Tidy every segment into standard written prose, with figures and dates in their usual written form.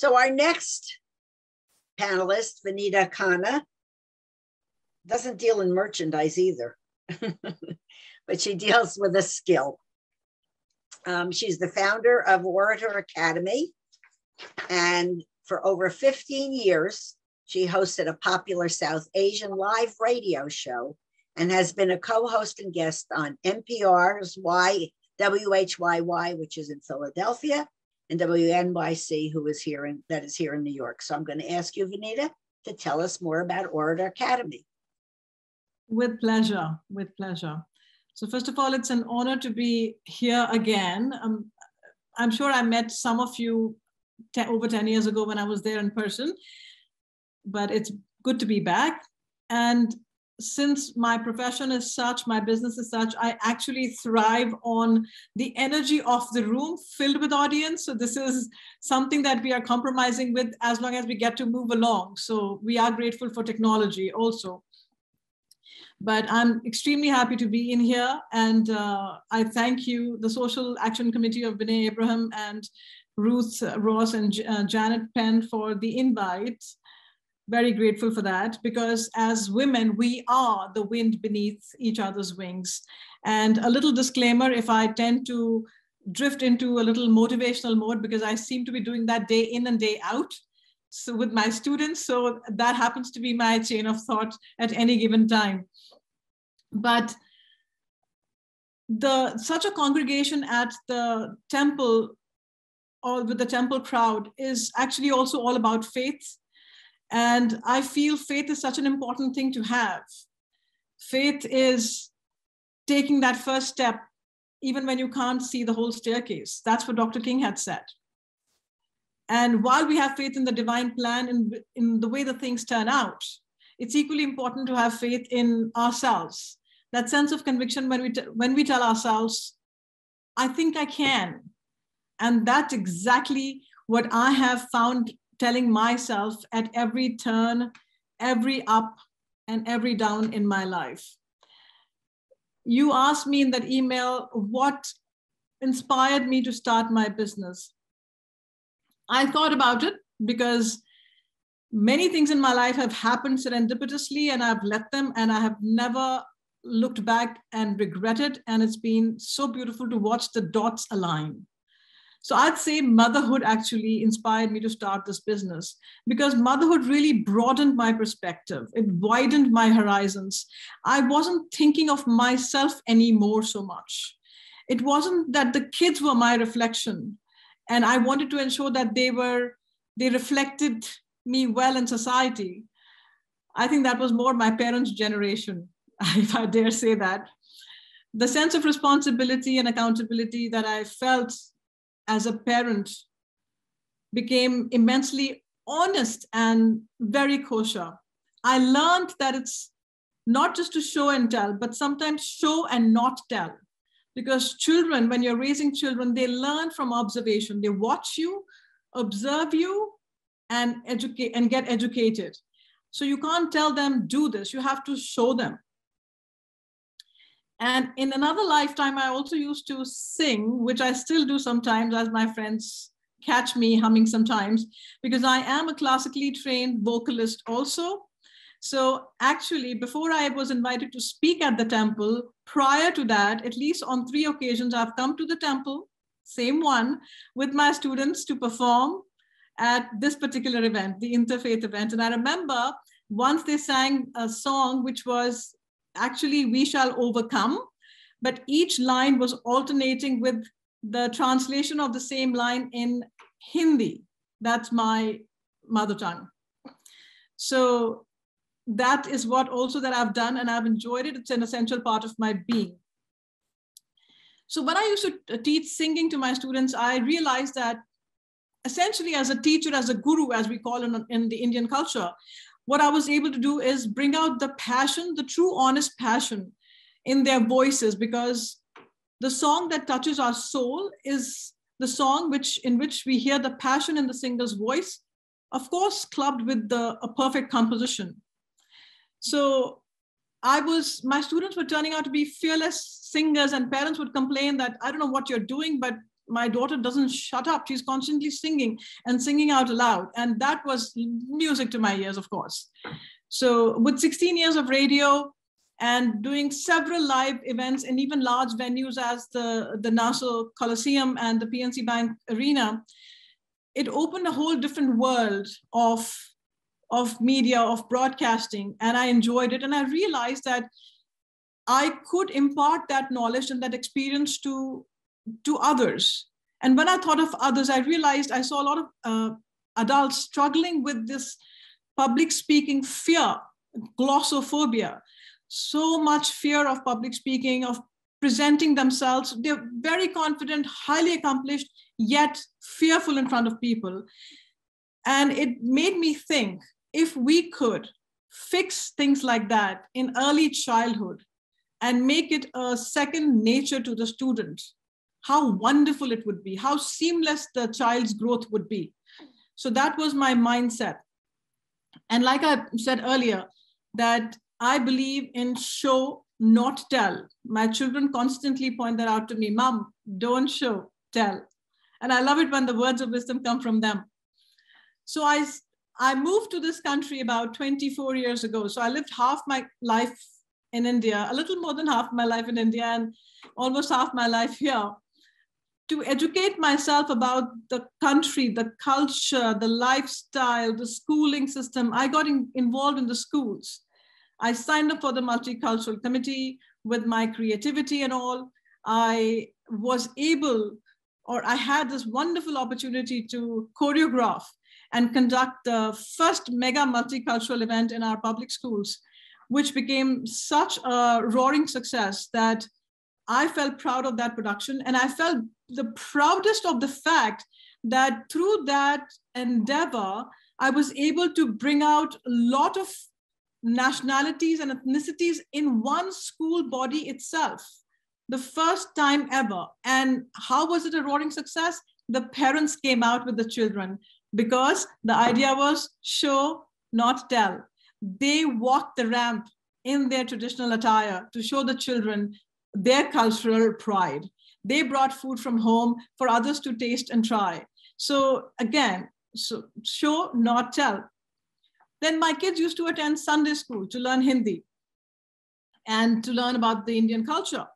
So our next panelist, Vanita Khanna, doesn't deal in merchandise either, but she deals with a skill. She's the founder of Orator Academy, and for over 15 years, she hosted a popular South Asian live radio show and has been a co-host and guest on NPR's WHYY, which is in Philadelphia, and WNYC, that is here in New York. So I'm going to ask you, Vanita, to tell us more about Orator Academy. With pleasure, with pleasure. So first of all, it's an honor to be here again. I'm sure I met some of you over 10 years ago when I was there in person, but it's good to be back. And since my profession is such, my business is such, I actually thrive on the energy of the room filled with audience. So this is something that we are compromising with as long as we get to move along. So we are grateful for technology also. But I'm extremely happy to be in here. And I thank you, the Social Action Committee of B'nai Abraham and Ruth Ross and Janet Penn for the invite. Very grateful for that, because as women, we are the wind beneath each other's wings. And a little disclaimer, if I tend to drift into a little motivational mode, because I seem to be doing that day in and day out. So with my students, so that happens to be my chain of thought at any given time. But such a congregation at the temple or with the temple crowd is actually also all about faith. And I feel faith is such an important thing to have. Faith is taking that first step, even when you can't see the whole staircase. That's what Dr. King had said. And while we have faith in the divine plan and in the way the things turn out, it's equally important to have faith in ourselves. That sense of conviction when we tell ourselves, I think I can. And that's exactly what I have found telling myself at every turn, every up and every down in my life. You asked me in that email, what inspired me to start my business? I thought about it because many things in my life have happened serendipitously and I've let them, and I have never looked back and regretted. And it's been so beautiful to watch the dots align. So I'd say motherhood actually inspired me to start this business, because motherhood really broadened my perspective. It widened my horizons. I wasn't thinking of myself anymore so much. It wasn't that the kids were my reflection, and I wanted to ensure that they reflected me well in society. I think that was more my parents' generation, if I dare say that. The sense of responsibility and accountability that I felt as a parent became immensely honest and very kosher. I learned that it's not just to show and tell, but sometimes show and not tell. Because children, when you're raising children, they learn from observation. They watch you, observe you, and educate and get educated. So you can't tell them, do this. You have to show them. And in another lifetime, I also used to sing, which I still do sometimes, as my friends catch me humming sometimes, because I am a classically trained vocalist also. So actually, before I was invited to speak at the temple, prior to that, at least on 3 occasions, I've come to the temple, same one, with my students to perform at this particular event, the interfaith event. And I remember once they sang a song, which was actually "We Shall Overcome," but each line was alternating with the translation of the same line in Hindi. That's my mother tongue. So that is what also that I've done, and I've enjoyed it. It's an essential part of my being. So when I used to teach singing to my students, I realized that essentially as a teacher, as a guru, as we call it in the Indian culture, what I was able to do is bring out the passion, the true honest passion in their voices, because the song that touches our soul is the song in which we hear the passion in the singer's voice, of course, clubbed with a perfect composition. So my students were turning out to be fearless singers, and parents would complain that, I don't know what you're doing, but my daughter doesn't shut up. She's constantly singing and singing out loud. And that was music to my ears, of course. So with 16 years of radio and doing several live events in even large venues as the Nassau Coliseum and the PNC Bank Arena, it opened a whole different world of media, of broadcasting, and I enjoyed it. And I realized that I could impart that knowledge and that experience to others. And when I thought of others, I realized I saw a lot of adults struggling with this public speaking fear, glossophobia, so much fear of public speaking, of presenting themselves. They're very confident, highly accomplished, yet fearful in front of people. And it made me think, if we could fix things like that in early childhood and make it a second nature to the student, how wonderful it would be, how seamless the child's growth would be. So that was my mindset. And like I said earlier, that I believe in show, not tell. My children constantly point that out to me. Mom, don't show, tell. And I love it when the words of wisdom come from them. So I moved to this country about 24 years ago. So I lived half my life in India, a little more than half my life in India, and almost half my life here, to educate myself about the country, the culture, the lifestyle, the schooling system. I got involved in the schools. I signed up for the multicultural committee with my creativity and all. I was able, or I had this wonderful opportunity to choreograph and conduct the first mega multicultural event in our public schools, which became such a roaring success that I felt proud of that production. And I felt the proudest of the fact that through that endeavor, I was able to bring out a lot of nationalities and ethnicities in one school body itself, the first time ever. And how was it a roaring success? The parents came out with the children, because the idea was show, not tell. They walked the ramp in their traditional attire to show the children their cultural pride. They brought food from home for others to taste and try. So again, so show, not tell. Then my kids used to attend Sunday school to learn Hindi and to learn about the Indian culture.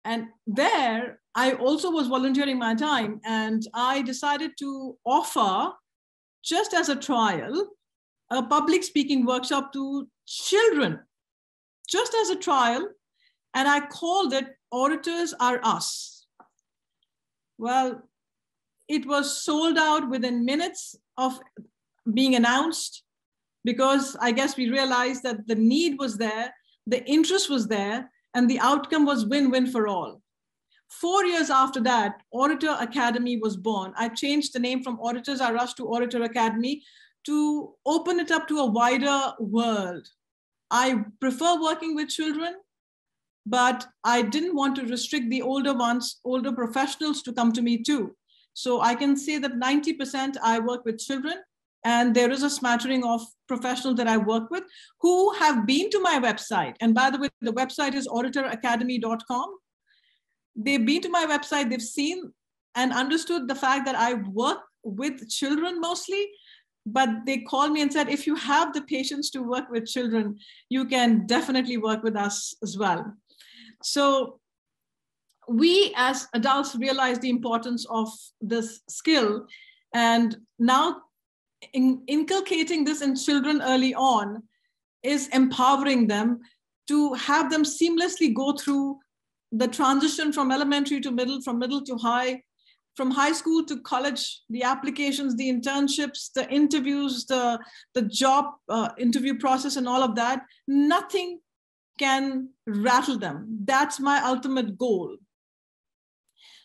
And there, I also was volunteering my time, and I decided to offer, just as a trial, a public speaking workshop to children, just as a trial. And I called it Orators Are Us. Well, it was sold out within minutes of being announced, because I guess we realized that the need was there, the interest was there, and the outcome was win-win for all. 4 years after that, Orator Academy was born. I changed the name from Orators Are Us to Orator Academy to open it up to a wider world. I prefer working with children, but I didn't want to restrict the older ones, older professionals, to come to me too. So I can say that 90% I work with children, and there is a smattering of professionals that I work with who have been to my website. And by the way, the website is oratoracademy.com. They've been to my website, they've seen and understood the fact that I work with children mostly, but they called me and said, if you have the patience to work with children, you can definitely work with us as well. So we as adults realize the importance of this skill, and now inculcating this in children early on is empowering them to have them seamlessly go through the transition from elementary to middle, from middle to high, from high school to college, the applications, the internships, the interviews, the job interview process and all of that. Nothing can rattle them. That's my ultimate goal.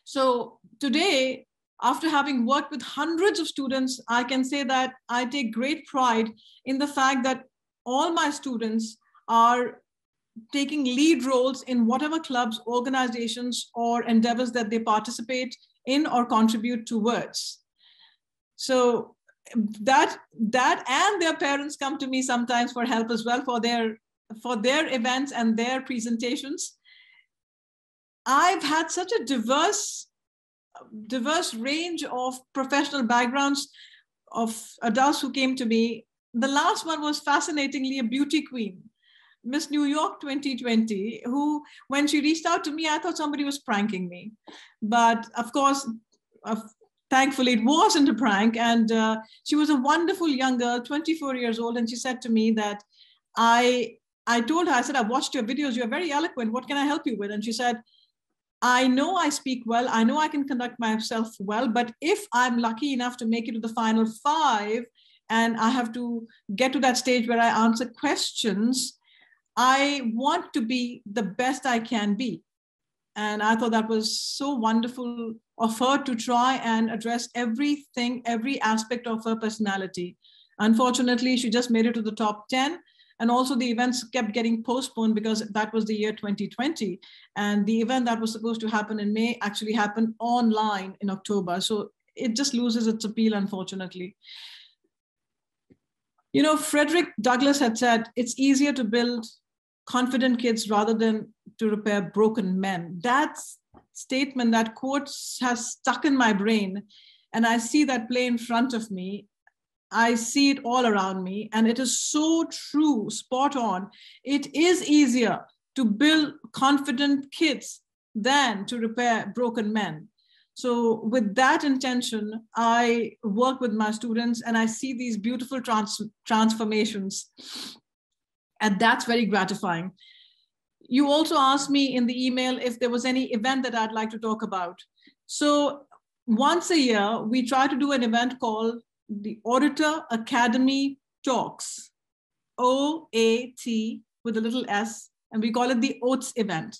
So today, after having worked with hundreds of students, I can say that I take great pride in the fact that all my students are taking lead roles in whatever clubs, organizations, or endeavors that they participate in or contribute towards. So that and their parents come to me sometimes for help as well, for their events and their presentations. I've had such a diverse diverse range of professional backgrounds of adults who came to me. The last one was fascinatingly a beauty queen, Miss New York 2020, who, when she reached out to me, I thought somebody was pranking me. But of course, thankfully, it wasn't a prank. And she was a wonderful young girl, 24 years old. And she said to me that I told her, I said, I watched your videos. You're very eloquent. What can I help you with? And she said, I know I speak well. I know I can conduct myself well. But if I'm lucky enough to make it to the final 5 and I have to get to that stage where I answer questions, I want to be the best I can be. And I thought that was so wonderful of her to try and address everything, every aspect of her personality. Unfortunately, she just made it to the top 10. And also the events kept getting postponed because that was the year 2020. And the event that was supposed to happen in May actually happened online in October. So it just loses its appeal, unfortunately. You know, Frederick Douglass had said, it's easier to build confident kids rather than to repair broken men. That statement, that quote has stuck in my brain. And I see that play in front of me. I see it all around me. And it is so true, spot on. It is easier to build confident kids than to repair broken men. So with that intention, I work with my students and I see these beautiful transformations. And that's very gratifying. You also asked me in the email if there was any event that I'd like to talk about. So once a year, we try to do an event called the Orator Academy Talks, OAT with a little S, and we call it the OATs event.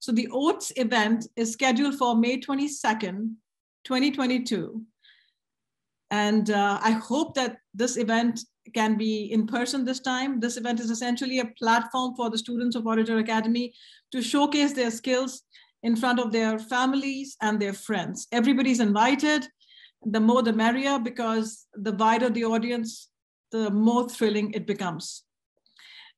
So the OATs event is scheduled for May 22nd, 2022. And I hope that this event can be in person this time. This event is essentially a platform for the students of Orator Academy to showcase their skills in front of their families and their friends. Everybody's invited. The more the merrier, because the wider the audience, the more thrilling it becomes.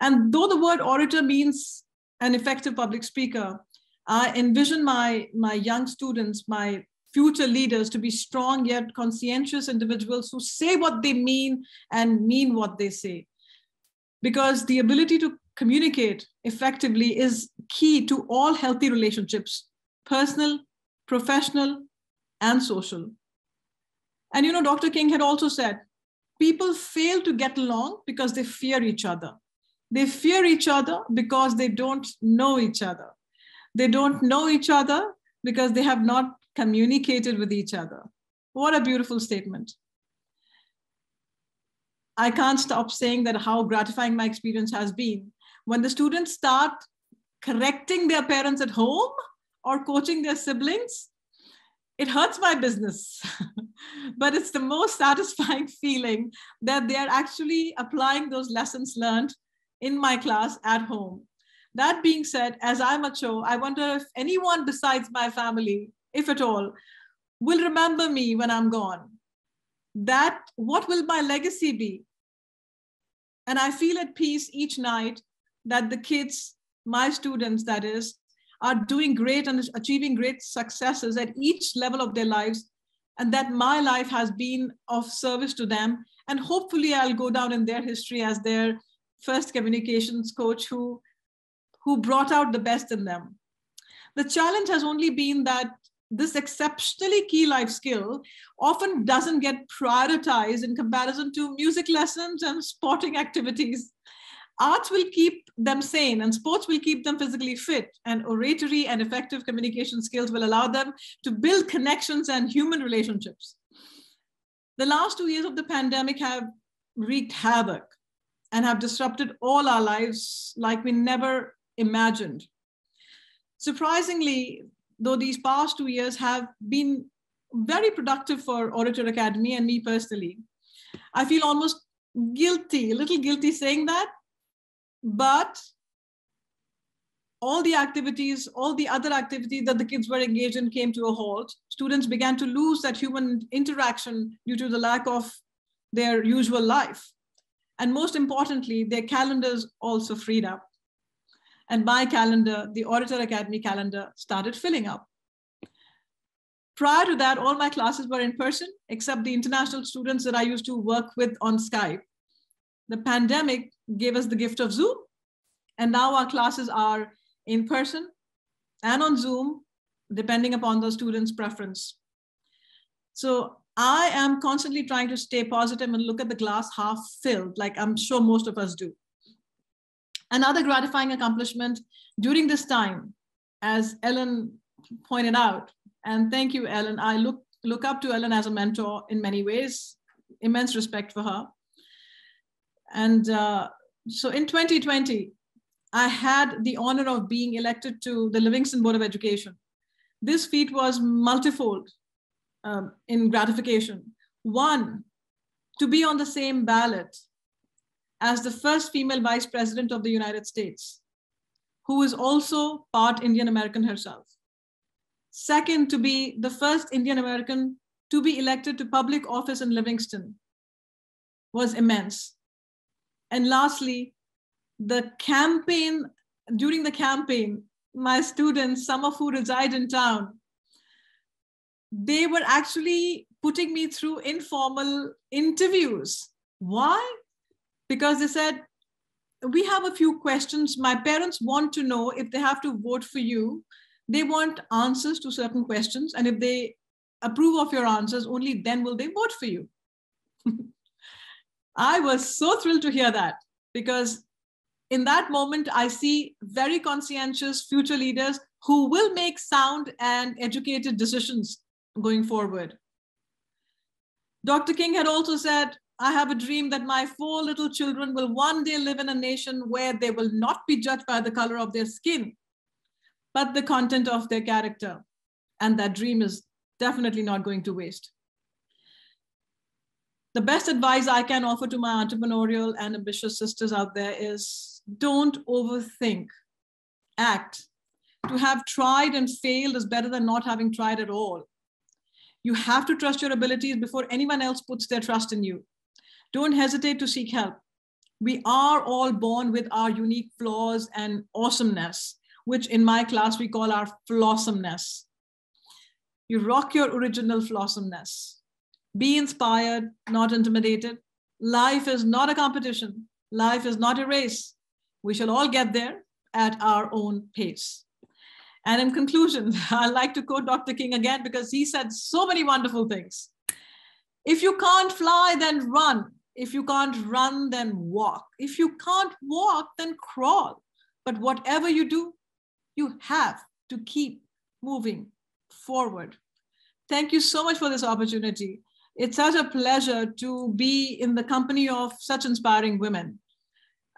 And though the word orator means an effective public speaker, I envision my young students, my future leaders, to be strong yet conscientious individuals who say what they mean and mean what they say. Because the ability to communicate effectively is key to all healthy relationships, personal, professional, and social. And you know, Dr. King had also said, people fail to get along because they fear each other. They fear each other because they don't know each other. They don't know each other because they have not communicated with each other. What a beautiful statement. I can't stop saying that how gratifying my experience has been. When the students start correcting their parents at home or coaching their siblings, it hurts my business, but it's the most satisfying feeling that they are actually applying those lessons learned in my class at home. That being said, as I mature, I wonder if anyone besides my family, if at all, will remember me when I'm gone. What will my legacy be? And I feel at peace each night that the kids, my students that is, are doing great and achieving great successes at each level of their lives, and that my life has been of service to them. And hopefully I'll go down in their history as their first communications coach who brought out the best in them. The challenge has only been that this exceptionally key life skill often doesn't get prioritized in comparison to music lessons and sporting activities. Arts will keep them sane and sports will keep them physically fit, and oratory and effective communication skills will allow them to build connections and human relationships. The last 2 years of the pandemic have wreaked havoc and have disrupted all our lives like we never imagined. Surprisingly, though these past 2 years have been very productive for Orator Academy and me personally, I feel almost guilty, a little guilty saying that, but all the activities, all the other activities that the kids were engaged in came to a halt. Students began to lose that human interaction due to the lack of their usual life. And most importantly, their calendars also freed up. And my calendar, the Orator Academy calendar, started filling up. Prior to that, all my classes were in person, except the international students that I used to work with on Skype. The pandemic gave us the gift of Zoom, and now our classes are in person and on Zoom, depending upon the student's preference. So I am constantly trying to stay positive and look at the glass half filled, like I'm sure most of us do. Another gratifying accomplishment during this time, as Ellen pointed out, and thank you, Ellen. I look up to Ellen as a mentor in many ways, immense respect for her. And so in 2020, I had the honor of being elected to the Livingston Board of Education. This feat was multifold in gratification. One, to be on the same ballot as the first female vice president of the United States, who is also part Indian American herself. Second, to be the first Indian American to be elected to public office in Livingston was immense. And lastly, the campaign, during the campaign, my students, some of who reside in town, they were actually putting me through informal interviews. Why? Because they said, we have a few questions. My parents want to know if they have to vote for you. They want answers to certain questions. And if they approve of your answers, only then will they vote for you. I was so thrilled to hear that, because in that moment, I see very conscientious future leaders who will make sound and educated decisions going forward. Dr. King had also said, I have a dream that my 4 little children will one day live in a nation where they will not be judged by the color of their skin, but the content of their character. And that dream is definitely not going to waste. The best advice I can offer to my entrepreneurial and ambitious sisters out there is don't overthink, act. To have tried and failed is better than not having tried at all. You have to trust your abilities before anyone else puts their trust in you. Don't hesitate to seek help. We are all born with our unique flaws and awesomeness, which in my class we call our flawsomeness. You rock your original flawsomeness. Be inspired, not intimidated. Life is not a competition. Life is not a race. We shall all get there at our own pace. And in conclusion, I'd like to quote Dr. King again, because he said so many wonderful things. If you can't fly, then run. If you can't run, then walk. If you can't walk, then crawl. But whatever you do, you have to keep moving forward. Thank you so much for this opportunity. It's such a pleasure to be in the company of such inspiring women.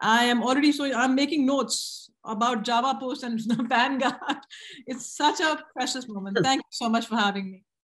I'm making notes about Java Post and Vanguard. It's such a precious moment. Thank you so much for having me.